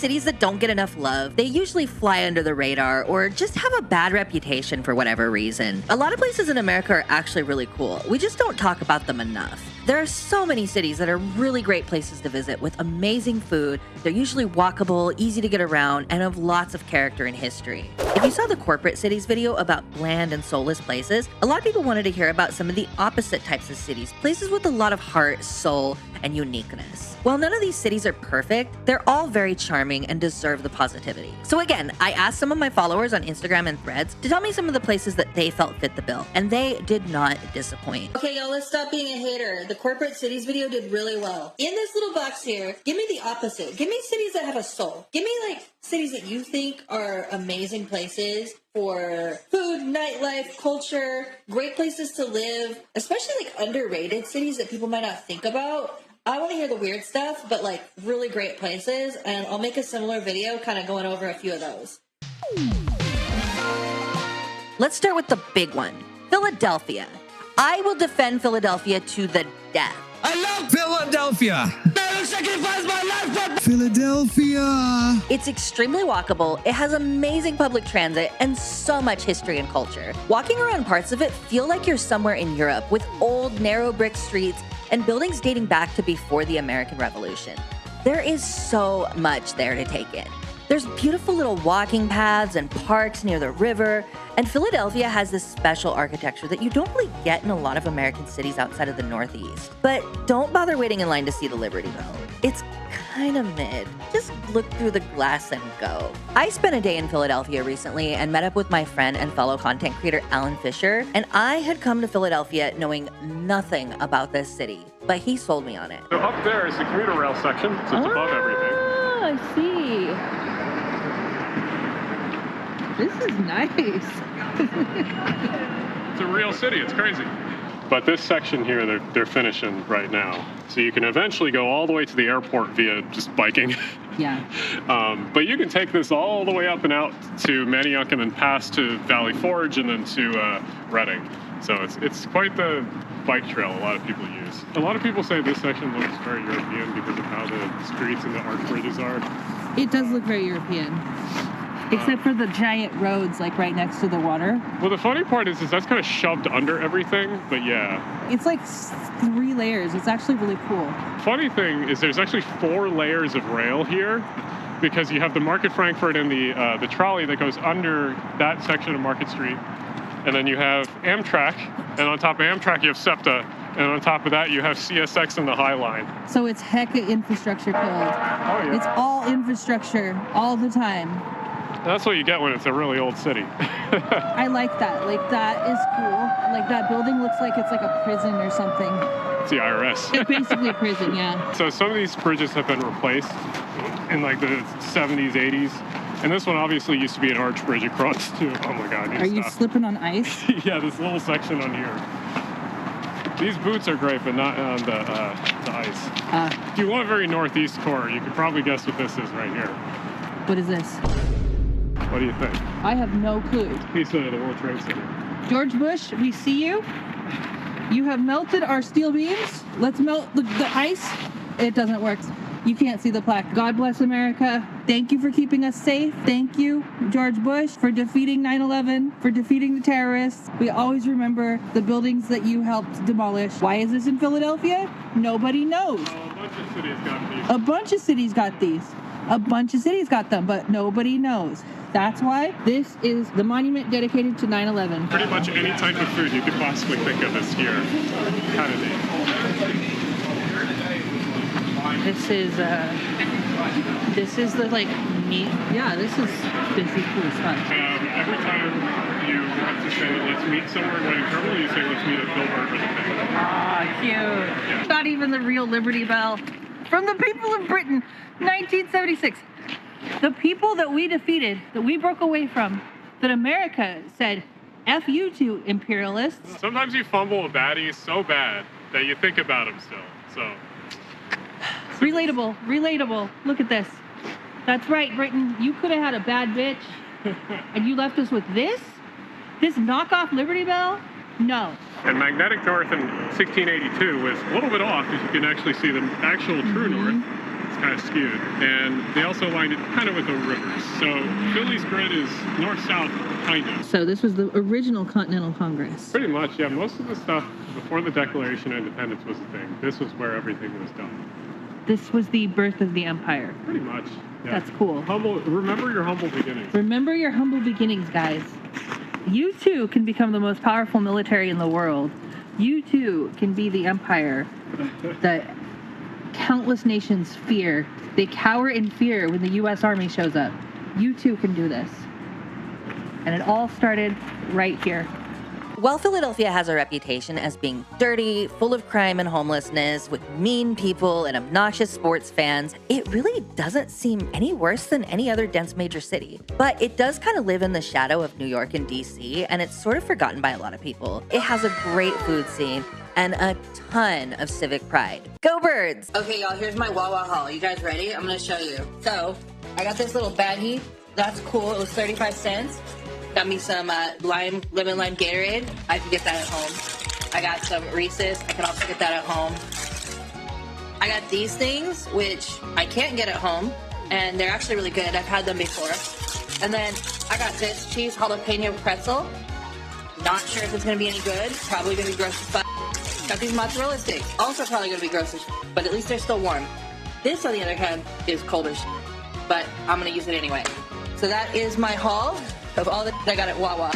cities that don't get enough love. They usually fly under the radar or just have a bad reputation for whatever reason. A lot of places in America are actually really cool. We just don't talk about them enough. There are so many cities that are really great places to visit with amazing food. They're usually walkable, easy to get around, and have lots of character and history. If you saw the Corporate Cities video about bland and soulless places, a lot of people wanted to hear about some of the opposite types of cities, places with a lot of heart, soul, and uniqueness. While none of these cities are perfect, they're all very charming and deserve the positivity. So again, I asked some of my followers on Instagram and Threads to tell me some of the places that they felt fit the bill, and they did not disappoint. Okay, y'all, let's stop being a hater. The Corporate Cities video did really well. In this little box here, give me the opposite. Give me cities that have a soul. Give me like cities that you think are amazing places for food, nightlife, culture, great places to live, especially like underrated cities that people might not think about. I want to hear the weird stuff, but like really great places, and I'll make a similar video kind of going over a few of those. Let's start with the big one, Philadelphia. I will defend Philadelphia to the death. I love Philadelphia. I will sacrifice my life for Philadelphia. It's extremely walkable, it has amazing public transit, and so much history and culture. Walking around parts of it feel like you're somewhere in Europe with old, narrow brick streets and buildings dating back to before the American Revolution. There is so much there to take in. There's beautiful little walking paths and parks near the river, and Philadelphia has this special architecture that you don't really get in a lot of American cities outside of the Northeast. But don't bother waiting in line to see the Liberty Bell. It's kind of mid. Just look through the glass and go. I spent a day in Philadelphia recently and met up with my friend and fellow content creator Alan Fisher, and I had come to Philadelphia knowing nothing about this city, but he sold me on it. So up there is the commuter rail section, so it's above everything. Oh, I see. This is nice. It's a real city, it's crazy. But this section here, they're finishing right now. So you can eventually go all the way to the airport via just biking. Yeah. But you can take this all the way up and out to Manayunk and then pass to Valley Forge and then to Reading. So it's quite the bike trail a lot of people use. A lot of people say this section looks very European because of how the streets and the arch bridges are. It does look very European. Except for the giant roads, like right next to the water. Well, the funny part is that's kind of shoved under everything, but yeah. It's like 3 layers. It's actually really cool. Funny thing is there's actually 4 layers of rail here because you have the Market Frankfurt and the trolley that goes under that section of Market Street. And then you have Amtrak, and on top of Amtrak you have SEPTA, and on top of that you have CSX and the High Line. So it's hecka infrastructure build. Oh, yeah. It's all infrastructure all the time. That's what you get when it's a really old city. I like that. Like, that is cool. Like, that building looks like it's like a prison or something. It's the IRS. It's basically a prison, yeah. So some of these bridges have been replaced in like the 70s, 80s. And this one obviously used to be an arch bridge across too. Oh my God. Are you slipping on ice? Yeah, this little section on here. These boots are great, but not on the ice. If you want a very northeast corner, you could probably guess what this is right here. What is this? What do you think? I have no clue. Piece of the World Trade Center. George Bush, we see you. You have melted our steel beams. Let's melt the ice. It doesn't work. You can't see the plaque. God bless America. Thank you for keeping us safe. Thank you, George Bush, for defeating 9/11, for defeating the terrorists. We always remember the buildings that you helped demolish. Why is this in Philadelphia? Nobody knows. Oh, a bunch of cities got these. A bunch of cities got these. A bunch of cities got them, but nobody knows. That's why this is the monument dedicated to 9/11. Pretty much any type of food you could possibly think of is here. Kind of neat. This is the like meat. Yeah, this is cool stuff. Every time you have to say let's meet somewhere in Reading Terminal, you say let's meet at Philbert or something. Ah, cute. Yeah. Not even the real Liberty Bell. From the people of Britain, 1976. The people that we defeated, that we broke away from, that America said, F you to imperialists. Sometimes you fumble a baddie so bad that you think about him still. So. Relatable. Look at this. That's right, Britain. You could have had a bad bitch, and you left us with this? This knockoff Liberty Bell? No. And Magnetic North in 1682 was a little bit off, as you can actually see the actual true north. It's kind of skewed. And they also aligned it kind of with the rivers. So Philly's grid is north-south, kind of. So this was the original Continental Congress. Pretty much, yeah. Most of the stuff before the Declaration of Independence was a thing. This was where everything was done. This was the birth of the empire. Pretty much. Yeah. That's cool. Remember your humble beginnings. Remember your humble beginnings, guys. You too can become the most powerful military in the world. You too can be the empire that countless nations fear. They cower in fear when the U.S. Army shows up. You too can do this. And it all started right here. While Philadelphia has a reputation as being dirty, full of crime and homelessness, with mean people and obnoxious sports fans, it really doesn't seem any worse than any other dense major city. But it does kind of live in the shadow of New York and DC, and it's sort of forgotten by a lot of people. It has a great food scene and a ton of civic pride. Go Birds! Okay, y'all, here's my Wawa haul. You guys ready? I'm gonna show you. So, I got this little baggie. That's cool. It was 35 cents. Got me some lemon lime Gatorade. I can get that at home. I got some Reese's. I can also get that at home. I got these things, which I can't get at home, and they're actually really good. I've had them before. And then I got this cheese jalapeno pretzel. Not sure if it's gonna be any good. Probably gonna be gross as fuck. Got these mozzarella sticks. Also probably gonna be gross as fuck, but at least they're still warm. This, on the other hand, is cold as shit, but I'm gonna use it anyway. So that is my haul of all that I got at Wawa.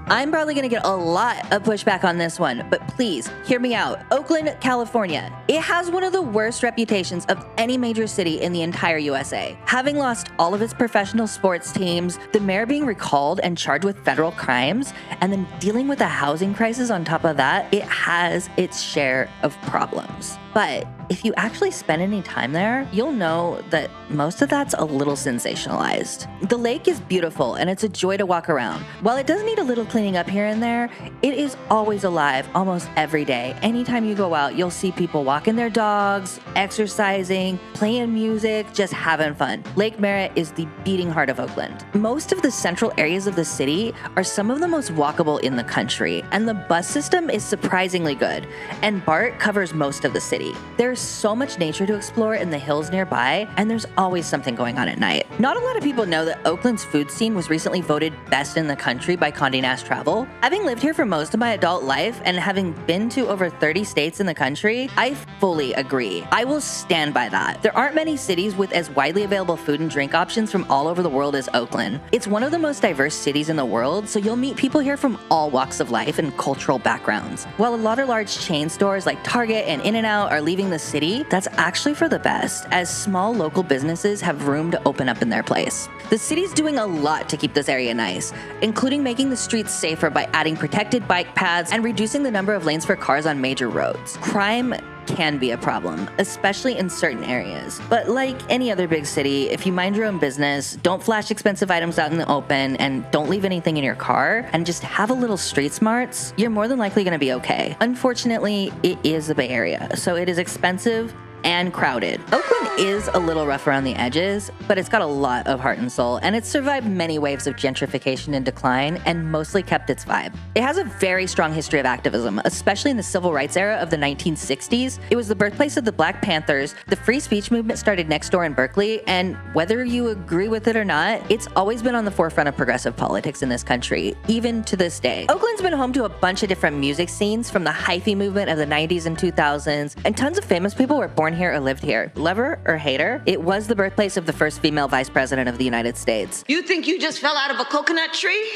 I'm probably going to get a lot of pushback on this one, but please hear me out. Oakland, California. It has one of the worst reputations of any major city in the entire USA. Having lost all of its professional sports teams, the mayor being recalled and charged with federal crimes, and then dealing with a housing crisis on top of that, it has its share of problems. But if you actually spend any time there, you'll know that most of that's a little sensationalized. The lake is beautiful and it's a joy to walk around. While it does need a little cleaning up here and there, it is always alive almost every day. Anytime you go out, you'll see people walking their dogs, exercising, playing music, just having fun. Lake Merritt is the beating heart of Oakland. Most of the central areas of the city are some of the most walkable in the country, and the bus system is surprisingly good, and BART covers most of the city. There's so much nature to explore in the hills nearby, and there's always something going on at night. Not a lot of people know that Oakland's food scene was recently voted best in the country by Condé Nast Travel. Having lived here for most of my adult life and having been to over 30 states in the country, I fully agree. I will stand by that. There aren't many cities with as widely available food and drink options from all over the world as Oakland. It's one of the most diverse cities in the world, so you'll meet people here from all walks of life and cultural backgrounds. While a lot of large chain stores like Target and In-N-Out are leaving the city, that's actually for the best, as small local businesses have room to open up in their place. The city's doing a lot to keep this area nice, including making the streets safer by adding protected bike paths and reducing the number of lanes for cars on major roads. Crime can be a problem, especially in certain areas. But like any other big city, if you mind your own business, don't flash expensive items out in the open, and don't leave anything in your car, and just have a little street smarts, you're more than likely going to be okay. Unfortunately, it is the Bay Area, so it is expensive and crowded. Oakland is a little rough around the edges, but it's got a lot of heart and soul, and it's survived many waves of gentrification and decline, and mostly kept its vibe. It has a very strong history of activism, especially in the civil rights era of the 1960s. It was the birthplace of the Black Panthers. The free speech movement started next door in Berkeley, and whether you agree with it or not, it's always been on the forefront of progressive politics in this country, even to this day. Oakland's been home to a bunch of different music scenes, from the hyphy movement of the 90s and 2000s, and tons of famous people were born here or lived here. Lover or hater, it was the birthplace of the first female vice president of the United States. You think you just fell out of a coconut tree?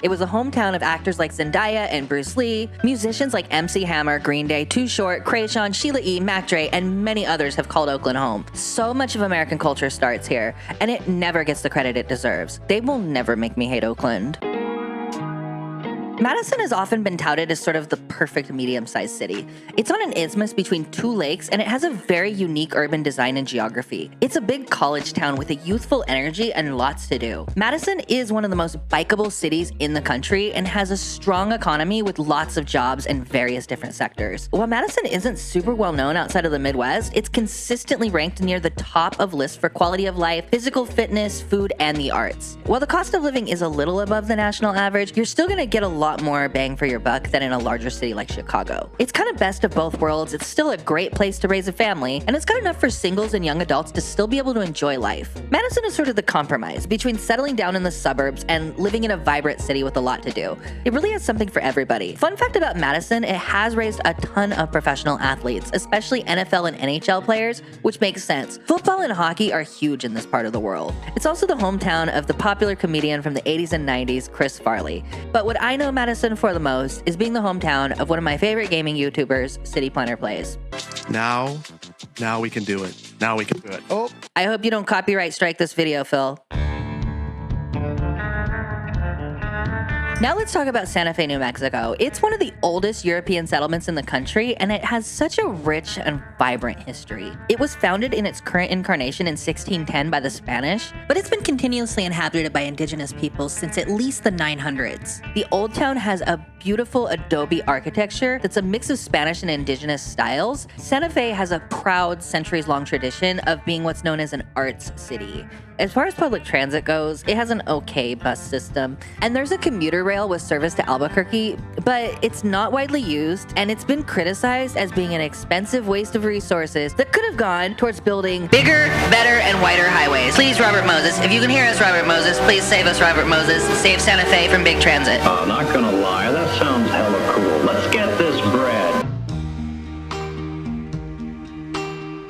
It was a hometown of actors like Zendaya and Bruce Lee. Musicians like MC Hammer, Green Day, Too Short, Krayshawn, Sheila E., Mac Dre, and many others have called Oakland home. So much of American culture starts here, and it never gets the credit it deserves. They will never make me hate Oakland. Madison has often been touted as sort of the perfect medium-sized city. It's on an isthmus between two lakes, and it has a very unique urban design and geography. It's a big college town with a youthful energy and lots to do. Madison is one of the most bikeable cities in the country and has a strong economy with lots of jobs in various different sectors. While Madison isn't super well known outside of the Midwest, it's consistently ranked near the top of lists for quality of life, physical fitness, food, and the arts. While the cost of living is a little above the national average, you're still going to get a lot lot more bang for your buck than in a larger city like Chicago. It's kind of best of both worlds. It's still a great place to raise a family, and it's got enough for singles and young adults to still be able to enjoy life. Madison is sort of the compromise between settling down in the suburbs and living in a vibrant city with a lot to do. It really has something for everybody. Fun fact about Madison, it has raised a ton of professional athletes, especially NFL and NHL players, which makes sense. Football and hockey are huge in this part of the world. It's also the hometown of the popular comedian from the 80s and 90s, Chris Farley. But what I know Madison for the most is being the hometown of one of my favorite gaming YouTubers, City Planner Plays. Now we can do it. Now we can do it. Oh. I hope you don't copyright strike this video, Phil. Now let's talk about Santa Fe, New Mexico. It's one of the oldest European settlements in the country, and it has such a rich and vibrant history. It was founded in its current incarnation in 1610 by the Spanish, but it's been continuously inhabited by indigenous peoples since at least the 900s. The old town has a beautiful adobe architecture that's a mix of Spanish and indigenous styles. Santa Fe has a proud centuries-long tradition of being what's known as an arts city. As far as public transit goes, it has an okay bus system, and there's a commuter rail with service to Albuquerque, but it's not widely used, and it's been criticized as being an expensive waste of resources that could have gone towards building bigger, better, and wider highways. Please, Robert Moses, if you can hear us, Robert Moses, please save us, Robert Moses. Save Santa Fe from big transit. Not gonna lie, that sounds hella cool. Let's get this bread.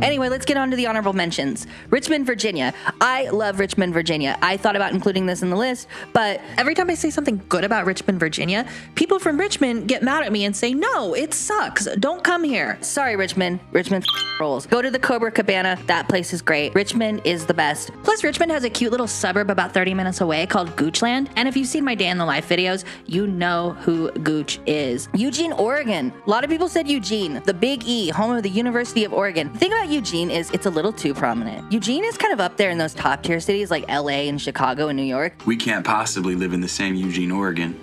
Anyway, let's get on to the honorable mentions. Richmond, Virginia. I love Richmond, Virginia. I thought about including this in the list, but every time I say something good about Richmond, Virginia, people from Richmond get mad at me and say, no, it sucks. Don't come here. Sorry, Richmond. Richmond rolls. Go to the Cobra Cabana. That place is great. Richmond is the best. Plus, Richmond has a cute little suburb about 30 minutes away called Goochland. And if you've seen my Day in the Life videos, you know who Gooch is. Eugene, Oregon. A lot of people said Eugene, the Big E, home of the University of Oregon. The thing about Eugene is it's a little too prominent. Eugene is kind of up there in those top tier cities like LA and Chicago and New York. We can't possibly live in the same Eugene, Oregon.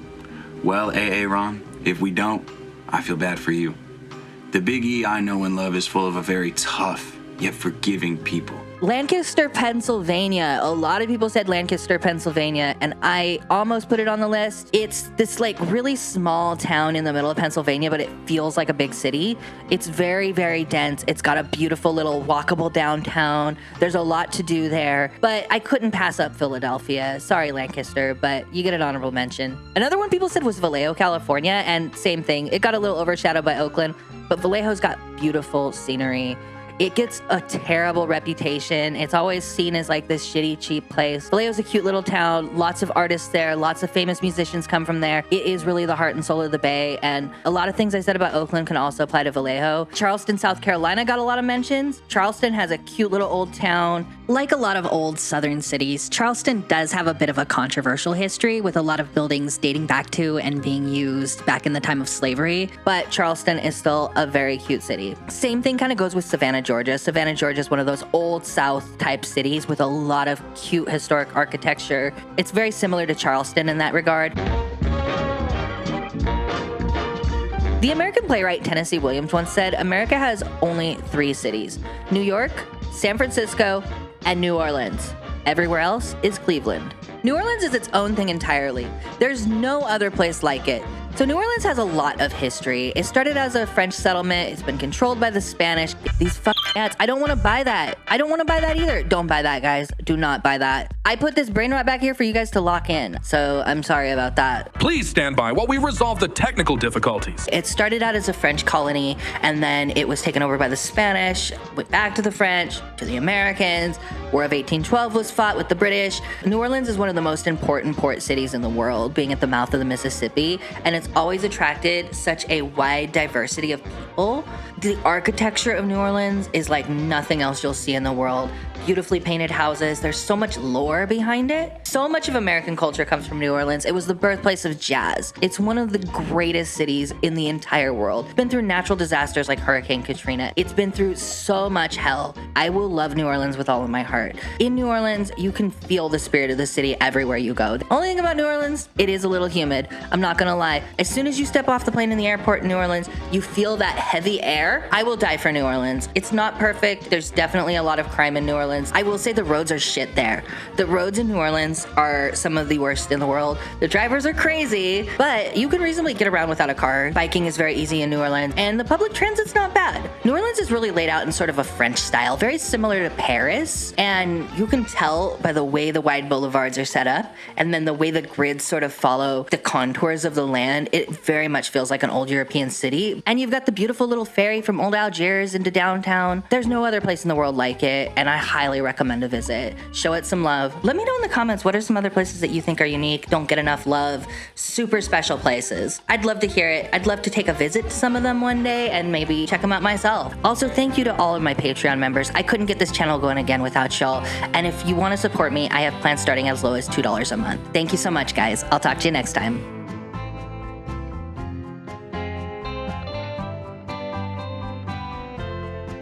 Well, Ron, if we don't, I feel bad for you. The Big E I know and love is full of a very tough, yet forgiving people. Lancaster, Pennsylvania. A lot of people said Lancaster, Pennsylvania, and I almost put it on the list. It's this like really small town in the middle of Pennsylvania, but it feels like a big city. It's very, very dense. It's got a beautiful little walkable downtown. There's a lot to do there, but I couldn't pass up Philadelphia. Sorry, Lancaster, but you get an honorable mention. Another one people said was Vallejo, California, and same thing. It got a little overshadowed by Oakland, but Vallejo's got beautiful scenery. It gets a terrible reputation. It's always seen as like this shitty, cheap place. Vallejo's a cute little town. Lots of artists there. Lots of famous musicians come from there. It is really the heart and soul of the Bay. And a lot of things I said about Oakland can also apply to Vallejo. Charleston, South Carolina got a lot of mentions. Charleston has a cute little old town. Like a lot of old southern cities, Charleston does have a bit of a controversial history with a lot of buildings dating back to and being used back in the time of slavery. But Charleston is still a very cute city. Same thing kind of goes with Savannah, Georgia. Savannah, Georgia is one of those old South type cities with a lot of cute historic architecture. It's very similar to Charleston in that regard. The American playwright Tennessee Williams once said, America has only 3 cities: New York, San Francisco, and New Orleans. Everywhere else is Cleveland. New Orleans is its own thing entirely. There's no other place like it. So New Orleans has a lot of history. It started as a French settlement. It's been controlled by the Spanish. These ads. I don't want to buy that. I don't want to buy that either. Don't buy that, guys. Do not buy that. I put this brain rot back here for you guys to lock in. So I'm sorry about that. Please stand by while we resolve the technical difficulties. It started out as a French colony, and then it was taken over by the Spanish, went back to the French, to the Americans. War of 1812 was fought with the British. New Orleans is one of the most important port cities in the world, being at the mouth of the Mississippi, and it's always attracted such a wide diversity of people. The architecture of New Orleans is like nothing else you'll see in the world. Beautifully painted houses. There's so much lore behind it. So much of American culture comes from New Orleans. It was the birthplace of jazz. It's one of the greatest cities in the entire world. It's been through natural disasters like Hurricane Katrina. It's been through so much hell. I will love New Orleans with all of my heart. In New Orleans, you can feel the spirit of the city everywhere you go. The only thing about New Orleans, it is a little humid. I'm not gonna lie. As soon as you step off the plane in the airport in New Orleans, you feel that heavy air are, I will die for New Orleans. It's not perfect. There's definitely a lot of crime in New Orleans. I will say the roads are shit there. The roads in New Orleans are some of the worst in the world. The drivers are crazy, but you can reasonably get around without a car. Biking is very easy in New Orleans, and the public transit's not bad. New Orleans is really laid out in sort of a French style, very similar to Paris, and you can tell by the way the wide boulevards are set up, and then the way the grids sort of follow the contours of the land. It very much feels like an old European city. And you've got the beautiful little ferry from old Algiers into downtown. There's no other place in the world like it, and I highly recommend a visit. Show it some love. Let me know in the comments, what are some other places that you think are unique, don't get enough love, super special places? I'd love to hear it. I'd love to take a visit to some of them one day and maybe check them out myself. Also, thank you to all of my Patreon members. I couldn't get this channel going again without y'all. And if you want to support me, I have plans starting as low as $2 a month. Thank you so much, guys. I'll talk to you next time.